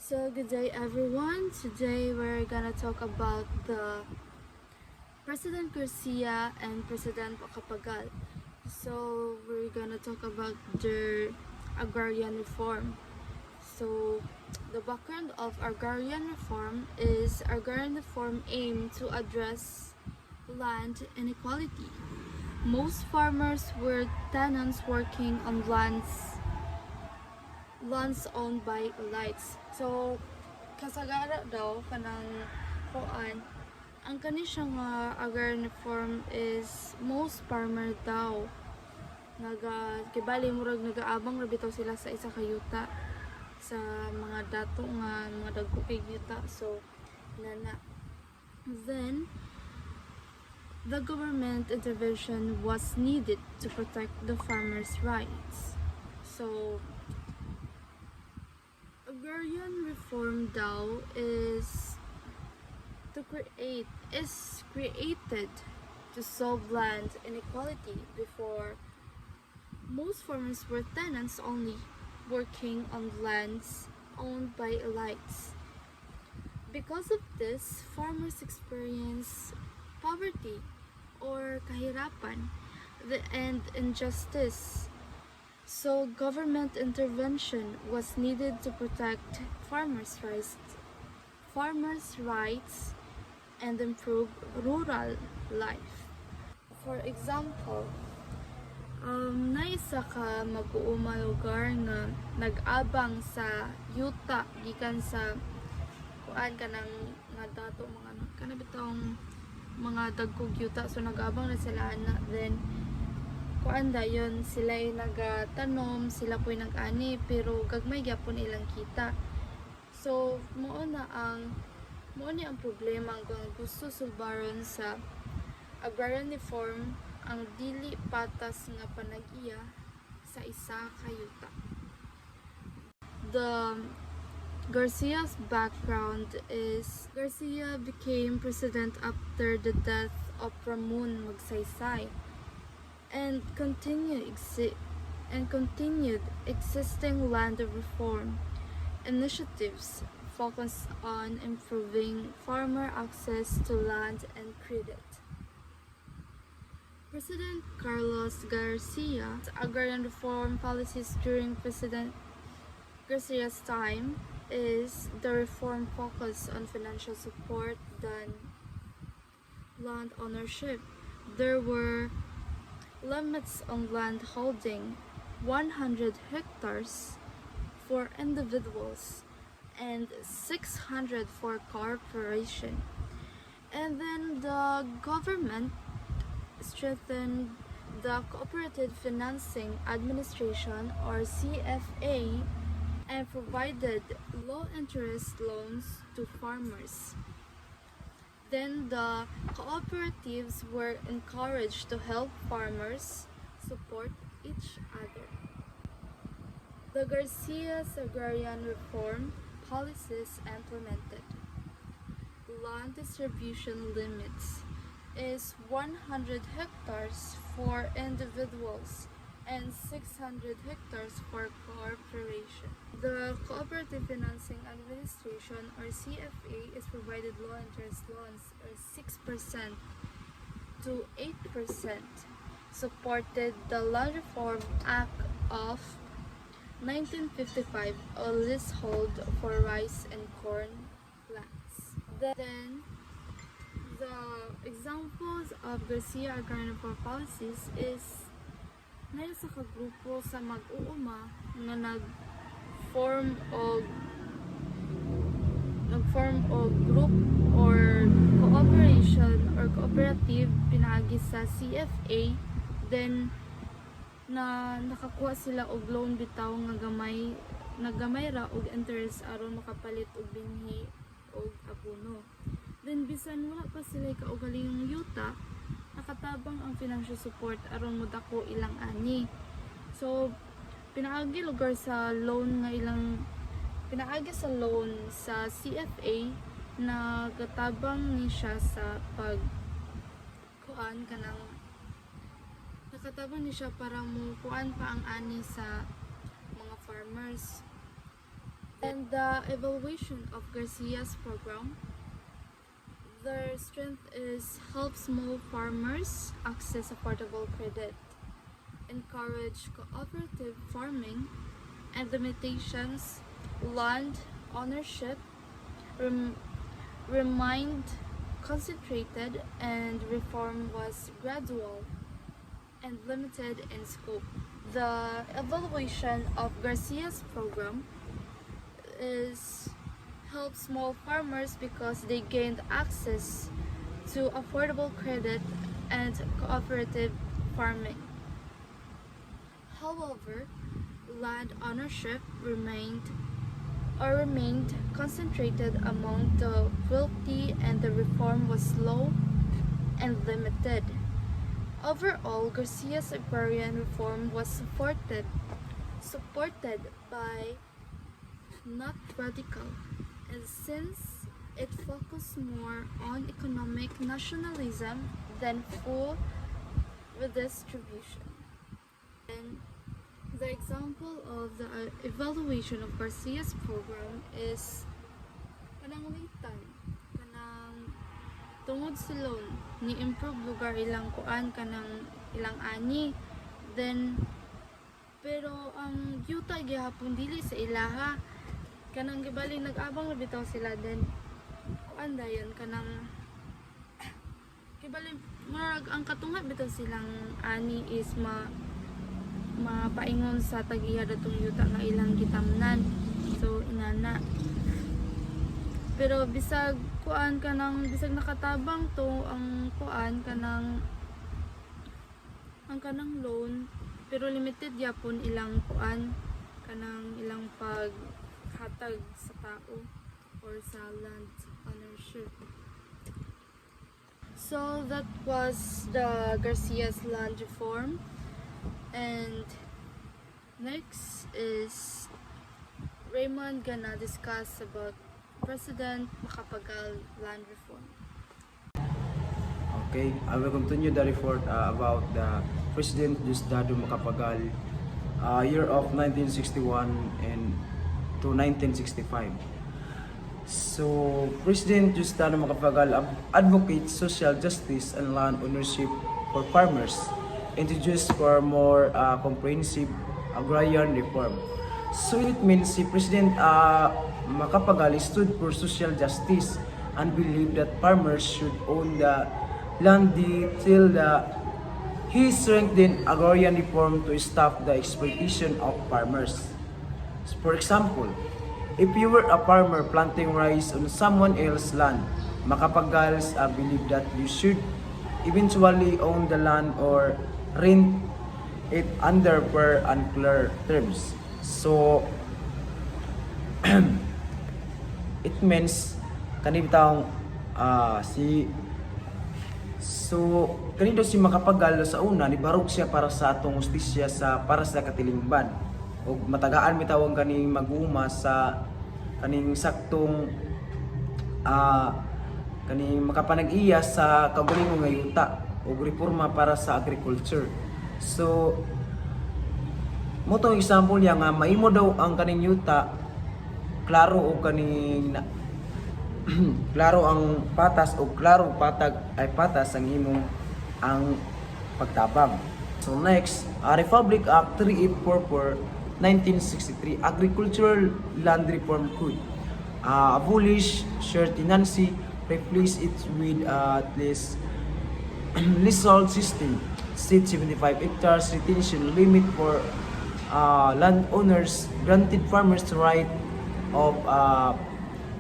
So good day everyone. Today we're gonna talk about the President Garcia and President Macapagal. So we're gonna talk about their agrarian reform. So the background of agrarian reform is agrarian reform aimed to address land inequality. Most farmers were tenants working on lands owned by elites. So kasagara daw kanang kuan ang kani siya nga agrarian reform is most farmer daw kibali murag nagaabang ra bitaw sila sa isa ka yuta sa mga dato nga mga dagko kay yuta. So nana then the government intervention was needed to protect the farmers' rights. So agrarian reform daw is created to solve land inequality. Before, most farmers were tenants only, working on lands owned by elites. Because of this, farmers experience poverty or kahirapan and injustice. So government intervention was needed to protect farmers' rights and improve rural life. For example, naisa ka mag-uuma lugar nga nag-abang sa yuta gikan sa kuan kanang nga dato mga kanabitong mga dagkog yuta, so nag-abang na sila na then kuan dayon sila ay nagatanom, sila po'y nag-ani pero gagmay gyapon ilang kita. So mao ni ang problema kung gusto sulbaron sa agrarian reform ang dili patas nga panag-iya sa isa ka yuta. The Garcia's background is Garcia became president after the death of Ramon Magsaysay and continued existing land reform initiatives focused on improving farmer access to land and credit. President Carlos Garcia's agrarian reform policies during President Garcia's time is the reform focused on financial support than land ownership. There were limits on land holding, 100 hectares for individuals and 600 for corporation. And then the government strengthened the Cooperative Financing Administration or CFA and provided low interest loans to farmers. Then the cooperatives were encouraged to help farmers support each other. The Garcia's agrarian reform policies implemented. Land distribution limits is 100 hectares for individuals and 600 hectares for corporation. The Cooperative Financing Administration or CFA is provided low interest loans or 6% to 8%, supported the Land Reform Act of 1955 or leasehold for rice and corn plants. Then the examples of Garcia agrarian reform policies is nasa ka grupo sa mag-uuma nga nag-form og group or cooperation or cooperative pinaagi sa CFA, then nakakuha sila og loan bitaw nga nagamay ra og interest aron makapalit og binhi og abono. Then bisan wala pa sila kaugalingong yuta, nakatabang ang financial support aron modako ilang ani. So pinaagi lugar sa loan nga ilang pinaagi sa loan sa CFA na gatabang ni siya sa pag kuan kanang nakatabang ni siya para mo kuan pa ang ani sa mga farmers. And the evaluation of Garcia's program, their strength is help small farmers access affordable credit, encourage cooperative farming, and limitations land ownership, rem- remained concentrated, and reform was gradual and limited in scope. The evaluation of Garcia's program is help small farmers because they gained access to affordable credit and cooperative farming. However, land ownership remained concentrated among the wealthy, and the reform was slow and limited. Overall, Garcia's agrarian reform was supported by not radical, and since it focused more on economic nationalism than full redistribution. And the example of the evaluation of Garcia's program is kanang litan, kanang tungod silon ni improve lugar ilang kuan kanang ilang ani, then pero ang yuta gihapon dili sa ilaha, kanang gibaling nag-abang na bitaw sila, then kuan dayon kanang gibaling marag ang katunga bitaw silang ani is mapaingon sa tagiya datong yuta nga ilang gitamnan, so inana. Pero bisag kuan kanang bisag nakatabang to ang kuan kanang loan, pero limited yapon ilang kuan kanang ilang paghatag sa tao or sa land ownership. So that was the Garcia's land reform. And next is Raymond gonna discuss about President Macapagal land reform. Okay, I will continue the report about the President Diosdado Macapagal, year of 1961 and to 1965. So, President Diosdado Macapagal advocates social justice and land ownership for farmers, introduced for more comprehensive agrarian reform. So it means si President Macapagal stood for social justice and believed that farmers should own the land till he strengthened agrarian reform to stop the exploitation of farmers. For example, if you were a farmer planting rice on someone else's land, Macapagals believed that you should eventually own the land or rent it under per unclear terms. So it means kanibitang kanito si Macapagal sa una nibarog siya para sa atong hustisya para sa katilingban, o matagaan mitawag kaning maguma sa kaning saktong kaning makapanag-iya sa kaugalingong nga yuta o reforma para sa agriculture. So mo tong example niya nga maimo daw ang kaning yuta klaro o kaning klaro ang patas o klaro patag ay patas ang imong ang pagtabang. So next, Republic Act 3844 1963 Agricultural Land Reform Code, abolish share tenancy, replace it with at least leasehold system, set 75 hectares retention limit for landowners, granted farmers the right of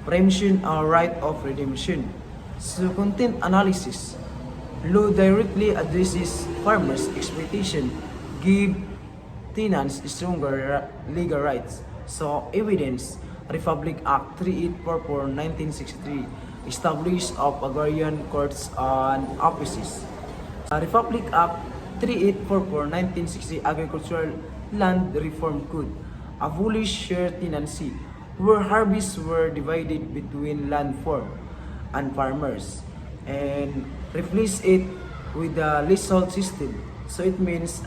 preemption or right of redemption. So content analysis, law directly addresses farmers' exploitation, give tenants stronger legal rights. So evidence, Republic Act 3844 1963 established of agrarian courts and offices. Republic Act 3844 1960 Agricultural Land Reform Code, abolish share tenancy, where harvests were divided between landform and farmers, and replace it with the leasehold system. So it means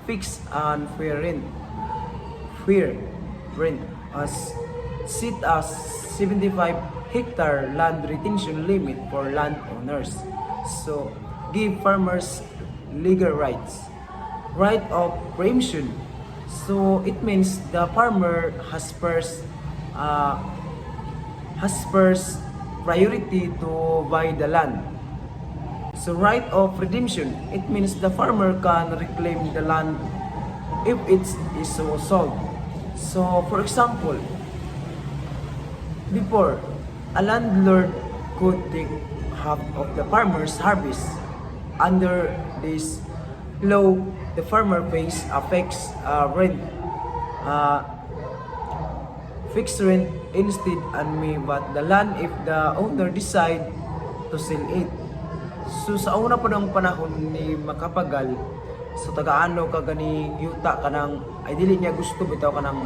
fixed and fair rent as set a 75-hectare land retention limit for landowners. So, give farmers legal rights. Right of preemption. So, it means the farmer has first priority to buy the land. So right of redemption, it means the farmer can reclaim the land if it is so sold. So for example, before, a landlord could take half of the farmer's harvest. Under this law, the farmer pays a uh, fixed rent instead and may but the land if the owner decide to sell it. So sa una pa ng panahon ni Macapagal, so tagaano ka gani yuta kanang ay dili niya gusto bitaw kanang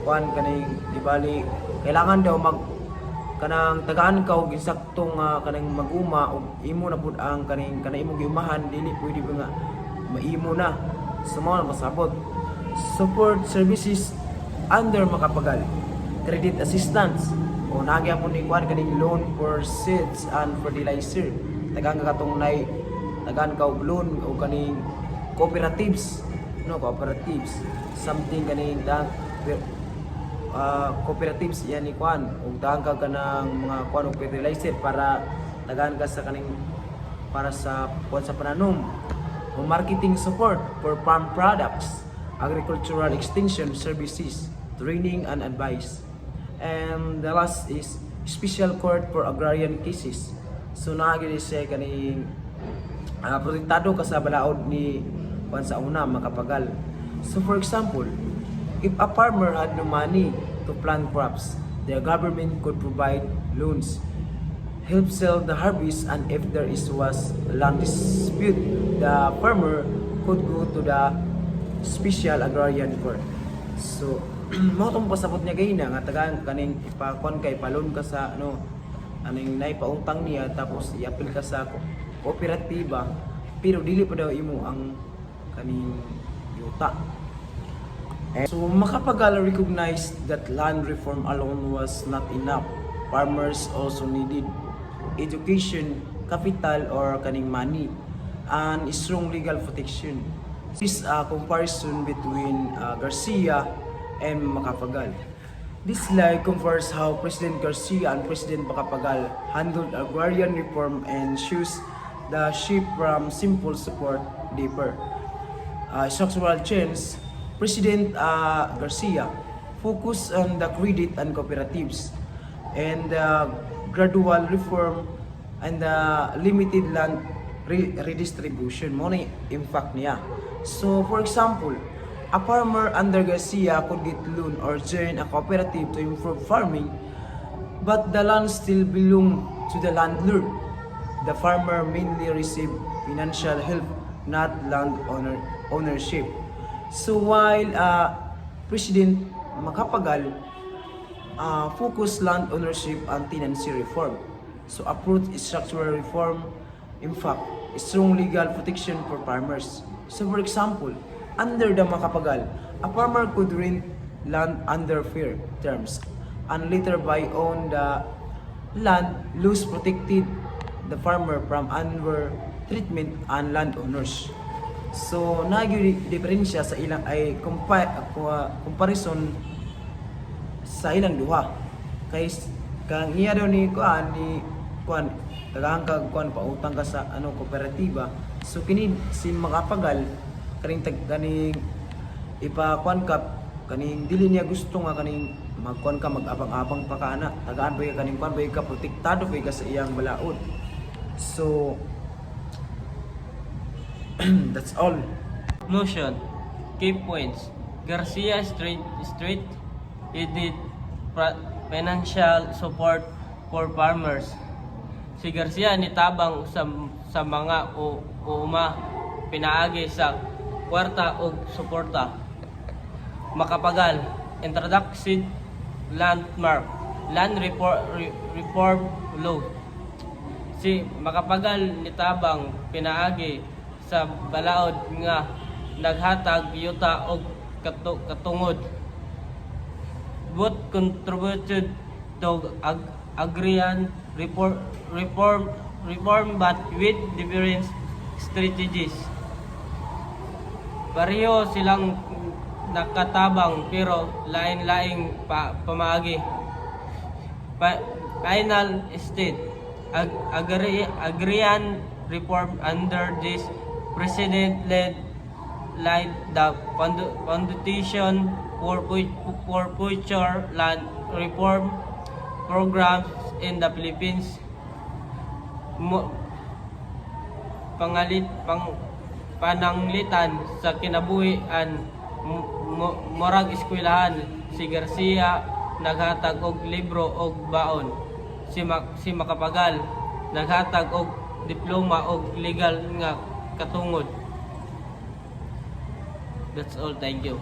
kuan kaning di bali kailangan daw mag kanang tagaan ka og insaktong kanang maguma og imo na pud ang kaning imong giumahan dili pwede ba nga maimo na sa mga pasabot. Support services under Macapagal, credit assistance o nagya mo ni kuan kaning loan for seeds and fertilizer. Tagaan ka katong tagaan ka og loan o kaning cooperatives, cooperatives something kaning cooperatives yan ni kuan ug daan ka kanang mga kuan og fertilizer para tagaan ka sa kaning para sa kuan sa pananom o marketing support for farm products, agricultural extension services, training and advice. And the last is special court for agrarian cases. So naagili siya kaning protektado ka sa balaod ni kuan sa una Macapagal. So for example, if a farmer had no money to plant crops, the government could provide loans, help sell the harvest, and if there was land dispute, the farmer could go to the special agrarian court. So, mo tong pasabot niya gayna nga tagaan kaning ipakon kay palon ka sa aning naipautang niya tapos iapil ka sa kooperatiba pero dili pa daw imo ang kaning yuta. So Macapagal recognized that land reform alone was not enough. Farmers also needed education, capital or kaning money, and strong legal protection. This is a comparison between Garcia and Macapagal. This slide compares how President Garcia and President Macapagal handled agrarian reform and shows the shift from simple support deeper. Structural change. President Garcia focused on the credit and cooperatives and gradual reform and the limited land redistribution mo na impact niya. So for example, a farmer under Garcia could get loan or join a cooperative to improve farming, but the land still belong to the landlord. The farmer mainly received financial help, not land ownership. So while President Macapagal focused land ownership and tenancy reform, so approved structural reform, in fact, strong legal protection for farmers. So for example, under the Macapagal, a farmer could rent land under fair terms and later buy on the land, lose protected the farmer from unfair treatment and landowners. So nagyo diferensya sa ilang ay comparison sa ilang duha kay kang iya daw ni kuan tagahang kag kuan pautang ka sa kooperatiba. So kini si Macapagal kaning ipakuan ka kaning dili niya gusto nga kaning magkuan ka mag-abang-abang pa ka ana tagaan ba kaning kuan ba ka protektado ba ka sa iyang balaod. So that's all. Motion. Key points. Garcia Street needed financial support for farmers. Si Garcia nitabang sa mga uma pinaagi sa kwarta o suporta. Macapagal, introduction landmark, land reform law. Si Macapagal nitabang pinaagi sa balaod nga naghatag yuta og katungod both contributed to Agrarian reform but with different strategies. Pareho silang nakatabang pero lain-laing pamaagi. Final state, Agrarian reform under this president laid the foundation for future land reform programs in the Philippines. Pananglitan sa kinabuhian morag eskwelahan si Garcia naghatag og libro og baon, si Macapagal naghatag og diploma og legal nga katungod. That's all, thank you.